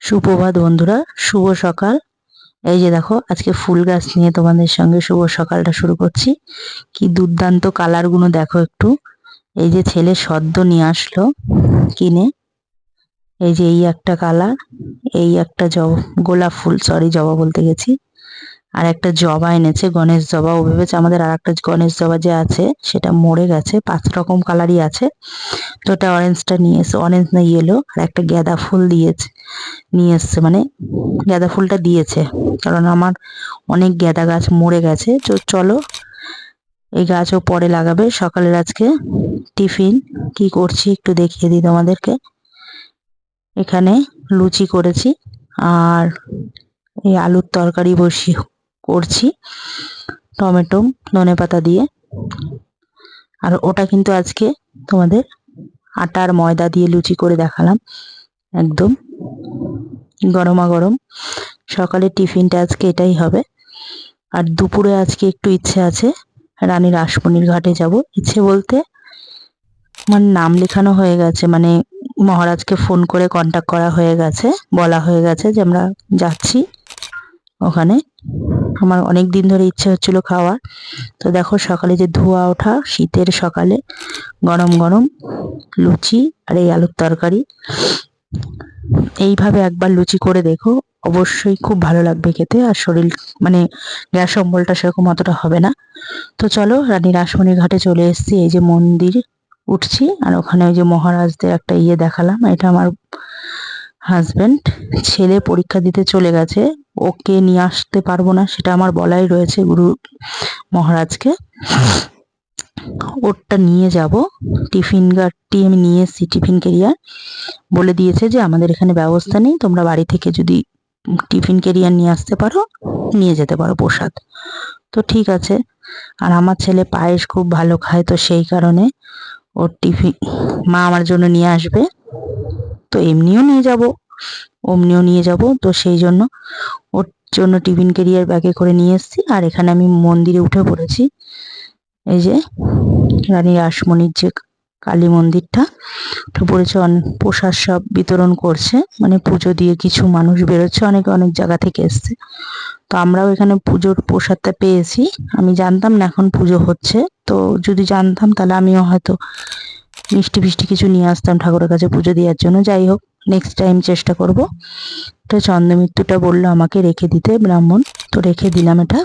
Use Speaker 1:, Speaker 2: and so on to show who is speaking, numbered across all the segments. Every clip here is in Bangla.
Speaker 1: সুপ্রভাত বন্ধুরা, শুভ সকাল। এই যে দেখো, আজকে ফুল গাছ নিয়ে তোমাদের সঙ্গে শুভ সকালটা শুরু করছি। কি দুর্দান্ত কালারগুলো দেখো একটু। এই যে ছেলে সদ্য নিয়ে আসলো কিনে। এই যে এই একটা কালার, এই একটা গোলাপ ফুল, সরি জবা বলতে গেছি। আর একটা জবা এনেছে, গণেশ জবা। ও ভেবেছে আমাদের আর একটা গণেশ জবা যে আছে সেটা মরে গেছে। 5 রকম কালারই আছে, তো ওটা অরেঞ্জটা নিয়ে এসে, অরেঞ্জ না ইয়েলো। আর একটা গাঁদা ফুল নিয়ে এসছে, মানে গাঁদা ফুলটা দিয়েছে, কারণ আমার অনেক গাঁদা গাছ মরে গেছে। তো চলো, এই গাছও পরে লাগাবে। সকালের আজকে টিফিন কি করছি একটু দেখিয়ে দিই তোমাদেরকে। এখানে লুচি করেছি, আর এই আলুর তরকারি করছি টমেটো ধনেপাতা দিয়ে। আর ওটা কিন্তু আজকে তোমাদের আটার ময়দা দিয়ে লুচি করে দেখালাম, একদম গরমা গরম। সকালের টিফিনটা আজকে এটাই হবে। আর দুপুরে আজকে একটু ইচ্ছে আছে, রানী রাসমণির ঘাটে যাব। ইচ্ছে বলতে আমার নাম লেখানো হয়ে গেছে, মানে মহারাজকে ফোন করে কন্ট্যাক্ট করা হয়ে গেছে, বলা হয়ে গেছে যে আমরা যাচ্ছি ওখানে। আমার অনেক দিন ধরে ইচ্ছে হচ্ছিল খাওয়ার। তো দেখো, সকালে যে ধোয়া ওঠা শীতের সকালে গরম গরম লুচি আর এই আলুর তরকারি। এইভাবে একবার লুচি করে দেখো, অবশ্যই খুব ভালো লাগবে খেতে। আর শরীর মানে গ্যাস অম্বলটা সেরকম অতটা হবে না। তো চলো, রানী রাসমণির ঘাটে চলে এসেছি। এই যে মন্দির উঠছি, আর ওখানে ওই যে মহারাজদের একটা দেখালাম। এটা আমার হাজবেন্ড। ছেলে পরীক্ষা দিতে চলে গেছে, ওকে নিয়ে আসতে পারবো না, সেটা আমার বলাই রয়েছে গুরু মহারাজকে। ওরটা নিয়ে যাব। টিফিন গাড়িটি আমি নিয়ে এসেছি, টিফিন ক্যারিয়ার। বলে দিয়েছে যে আমাদের এখানে ব্যবস্থা নেই, তোমরা বাড়ি থেকে যদি টিফিন ক্যারিয়ার নিয়ে আসতে পারো নিয়ে যেতে পারো প্রসাদ। তো ঠিক আছে। আর আমার ছেলে পায়েস খুব ভালো খায়, তো সেই কারণে ওর টিফিন মা আমার জন্য নিয়ে আসবে। তো এমনিও নিয়ে যাব, অমনিও নিয়ে যাব, তো সেই জন্য ওর জন্য টিফিন ক্যারিয়ার ব্যাগে করে নিয়ে এসেছি। আর এখানে আমি মন্দিরে উঠে পড়েছি। এই যে রানী রাসমণির যে কালী মন্দিরটা, উঠে পড়েছে। প্রসাদ সব বিতরণ করছে, মানে পুজো দিয়ে কিছু মানুষ বেরোচ্ছে, অনেকে অনেক জায়গা থেকে এসছে। তো আমরাও এখানে পুজোর প্রসাদটা পেয়েছি। আমি জানতাম না এখন পুজো হচ্ছে, তো যদি জানতাম তাহলে আমিও হয়তো মিষ্টি ফিষ্টি কিছু নিয়ে আসতাম ঠাকুরের কাছে পুজো দেওয়ার জন্য। যাই হোক, নেক্সট টাইম চেষ্টা করব। তো চন্দ্রমিত্রটা বললো আমাকে রেখে দিতে, ব্রাহ্মণ, তো রেখে দিলাম এটা।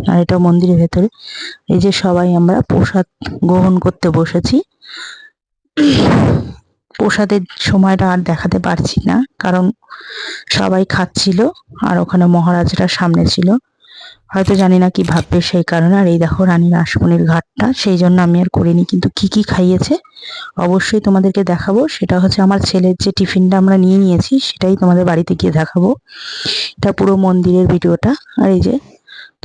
Speaker 1: আর এটা মন্দিরের ভেতরে। এই যে সবাই আমরা প্রসাদ গ্রহণ করতে বসেছি। প্রসাদের সময়টা আর দেখাতে পারছি না, কারণ সবাই খাচ্ছিল আর ওখানে মহারাজরা সামনে ছিল, হয়তো জানি না কি ভাববে সেই কারণে। আর এই দেখো রানী রাসমণির ঘাটটা, সেই জন্য আমি আর করিনি। কিন্তু কি কি খাইয়েছে অবশ্যই তোমাদেরকে দেখাবো। সেটা হচ্ছে আমার ছেলের যে টিফিনটা আমরা নিয়ে নিয়েছি, সেটাই তোমাদের বাড়িতে গিয়ে দেখাবো। এটা পুরো মন্দিরের ভিডিওটা। আর এই যে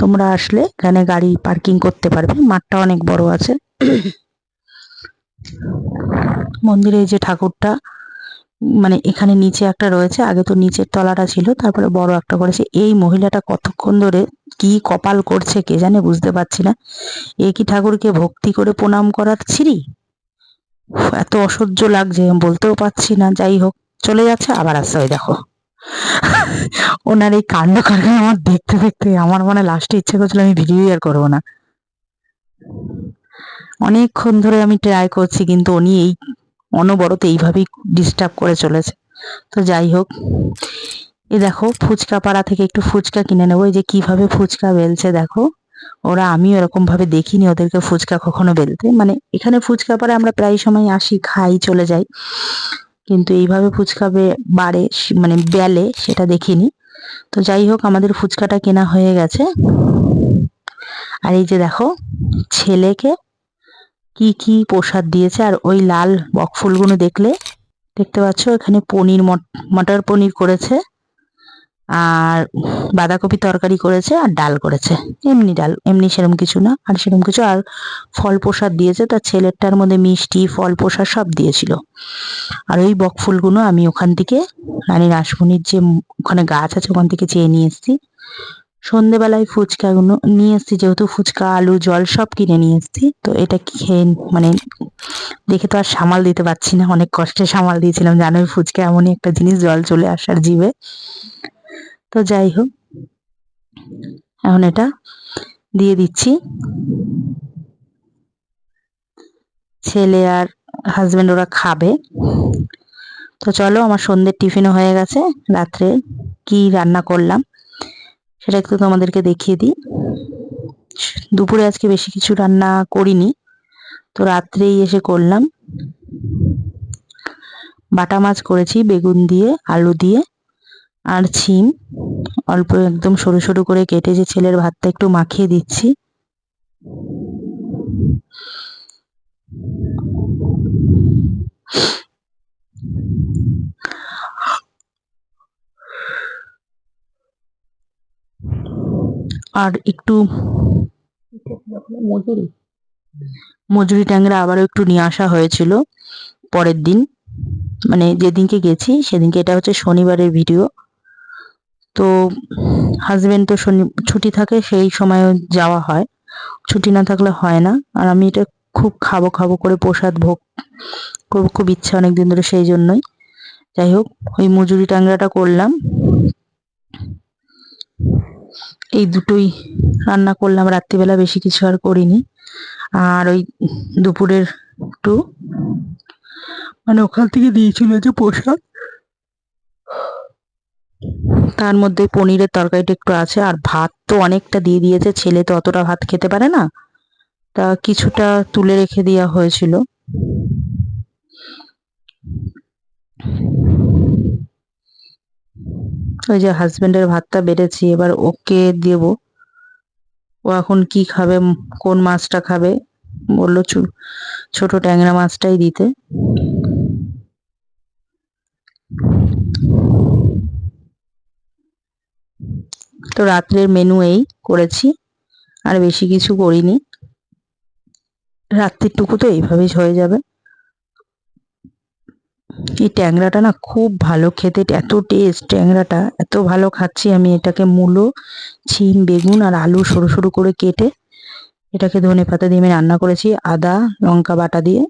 Speaker 1: তোমরা আসলে এখানে গাড়ি পার্কিং করতে পারবে, মাঠটা অনেক বড় আছে। মন্দিরে এই যে ঠাকুরটা, মানে এখানে নিচে একটা রয়েছে, আগে তো নিচের তলাটা ছিল, তারপরে বড় একটা করেছে। এই মহিলাটা কতক্ষণ ধরে কি কপাল করছে কে জানে, বুঝতে পারছি না। এ কি ঠাকুরকে ভক্তি করে প্রণাম করার ছিরি? এত অসহ্য লাগছে, বলতেও পারছি না। যাই হোক, চলে যাচ্ছে, আবার আসছে। ওই দেখো ওনার এই কাণ্ড কারখানা আমার দেখতে দেখতে আমার মানে লাস্টে ইচ্ছে করছিল আমি ভিডিও আর করবো না। অনেকক্ষণ ধরে আমি ট্রাই করছি, কিন্তু উনি এই অনবরত এইভাবেই ডিস্টার্ব করে চলেছে। তো যাই হোক, এ দেখো ফুচকা পাড়া থেকে একটু ফুচকা কিনে নেবো। এই যে কিভাবে ফুচকা বেলছে দেখো ওরা, আমিও এরকম ভাবে দেখিনি ওদেরকে ফুচকা কখনো বেলতে। মানে এখানে ফুচকা পাড়া আমরা প্রায় সময় আসি, খাই, চলে যাই, কিন্তু এইভাবে ফুচকা মানে বেলে সেটা দেখিনি। তো যাই হোক, আমাদের ফুচকাটা কেনা হয়ে গেছে। আর এই যে দেখো ছেলেকে কি কি প্রসাদ দিয়েছে। আর ওই লাল বকফুলগুলো দেখতে পাচ্ছ, এখানে মটর পনির করেছে, আর বাঁধাকপি তরকারি করেছে, আর ডাল করেছে। এমনি ডাল, এমনি সেরকম কিছু না, আর সেরকম কিছু। আর ফল প্রসাদ দিয়েছে, তার ছেলেরটার মধ্যে মিষ্টি ফল প্রসাদ সব দিয়েছিল। আর ওই বকফুলগুলো আমি ওখান থেকে রানী রাসমণির যে ওখানে গাছ আছে ওখান থেকে চেয়ে নিয়ে এসেছি। সন্ধেবেলায় ফুচকাগুলো নিয়ে এসেছি, যেহেতু ফুচকা আলু জল সব কিনে নিয়ে এসেছি, তো এটা খেয়ে মানে দেখে তো আর সামাল দিতে পারছি না, অনেক কষ্টে সামাল দিয়েছিলাম, জানোই ফুচকা এমনই একটা জিনিস, জল চলে আসার জিভে। তো যাই হোক, এখন এটা দিয়ে দিচ্ছি। ছেলে আর হাজবেন্ড ওরা খাবে। তো চলো, আমার সন্ধ্যের টিফিনও হয়ে গেছে। রাত্রে কি রান্না করলাম সেটা একটু তোমাদেরকে দেখিয়ে দিই। দুপুরে আজকে বেশি কিছু রান্না করিনি, তো রাত্রেই এসে করলাম। বাটা মাছ করেছি বেগুন দিয়ে, আলু দিয়ে, আর ছিম অল্প একদম সরু সরু করে কেটে যে ছেলের ভাতটা একটু মাখিয়ে দিচ্ছি। আর একটু মজুরি ট্যাংরা আবারও একটু নিয়ে আসা হয়েছিল পরের দিন, মানে যেদিনকে গেছি সেদিনকে। এটা হচ্ছে শনিবারের ভিডিও। তো হাজবেন্ড তো ছুটি থাকে, সেই সময় যাওয়া হয়, ছুটি না থাকলে হয় না। আর আমি এটা খুব খাবো খাবো করে প্রসাদ ভোগ করবো, খুব ইচ্ছা অনেকদিন ধরে, সেই জন্যই। যাই হোক, ওই মজুরি ট্যাংরাটা করলাম, এই দুটোই রান্না করলাম রাত্রিবেলা, বেশি কিছু আর করিনি। আর ওই দুপুরের একটু মানে ওখান থেকে দিয়েছিল যে প্রসাদ, তার মধ্যে পনিরের তরকারিটা একটু আছে, আর ভাত তো অনেকটা দিয়ে দিয়েছে, ছেলে তো অতটা ভাত খেতে পারে না, তা কিছুটা তুলে রেখে দেওয়া হয়েছিল। ওই যে হাজবেন্ডের ভাতটা বেড়েছি, এবার ওকে দেব। ও এখন কি খাবে, কোন মাছটা খাবে, বললো ছোট ট্যাংরা মাছটাই দিতে। তো রাত্রের মেনু এই করেছি, আর বেশি কিছু করিনি। রাত্রিটুকু তো এইভাবেই হয়ে যাবে। এই ট্যাংরাটা না খুব ভালো খেতে, এত টেস্ট, ট্যাংরাটা এত ভালো খাচ্ছি আমি। এটাকে মূলো, ছিম, বেগুন আর আলু সরু সরু করে কেটে এটাকে ধনেপাতা দিয়ে আমি রান্না করেছি, আদা লঙ্কা বাটা দিয়ে।